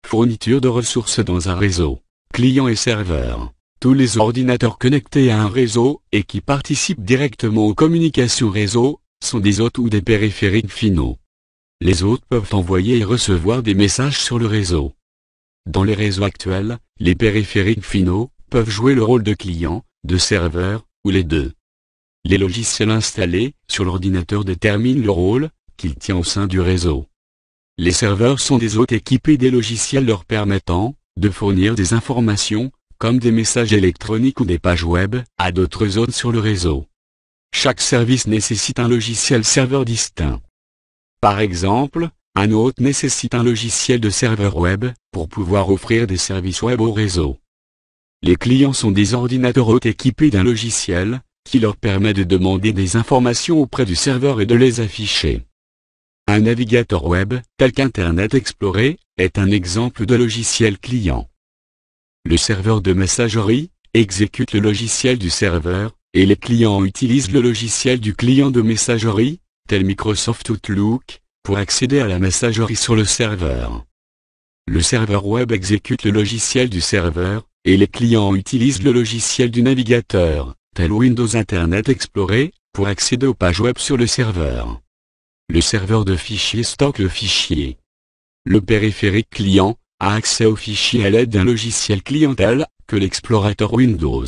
Fourniture de ressources dans un réseau. Clients et serveurs. Tous les ordinateurs connectés à un réseau et qui participent directement aux communications réseau sont des hôtes ou des périphériques finaux. Les hôtes peuvent envoyer et recevoir des messages sur le réseau. Dans les réseaux actuels, les périphériques finaux peuvent jouer le rôle de client, de serveur, ou les deux. Les logiciels installés sur l'ordinateur déterminent le rôle qu'il tient au sein du réseau. Les serveurs sont des hôtes équipés des logiciels leur permettant de fournir des informations, comme des messages électroniques ou des pages web, à d'autres hôtes sur le réseau. Chaque service nécessite un logiciel serveur distinct. Par exemple, un hôte nécessite un logiciel de serveur web pour pouvoir offrir des services web au réseau. Les clients sont des ordinateurs hôtes équipés d'un logiciel qui leur permet de demander des informations auprès du serveur et de les afficher. Un navigateur web, tel qu'Internet Explorer, est un exemple de logiciel client. Le serveur de messagerie exécute le logiciel du serveur, et les clients utilisent le logiciel du client de messagerie, tel Microsoft Outlook, pour accéder à la messagerie sur le serveur. Le serveur web exécute le logiciel du serveur, et les clients utilisent le logiciel du navigateur, tel Windows Internet Explorer, pour accéder aux pages web sur le serveur. Le serveur de fichiers stocke le fichier. Le périphérique client a accès au fichier à l'aide d'un logiciel client tel que l'explorateur Windows.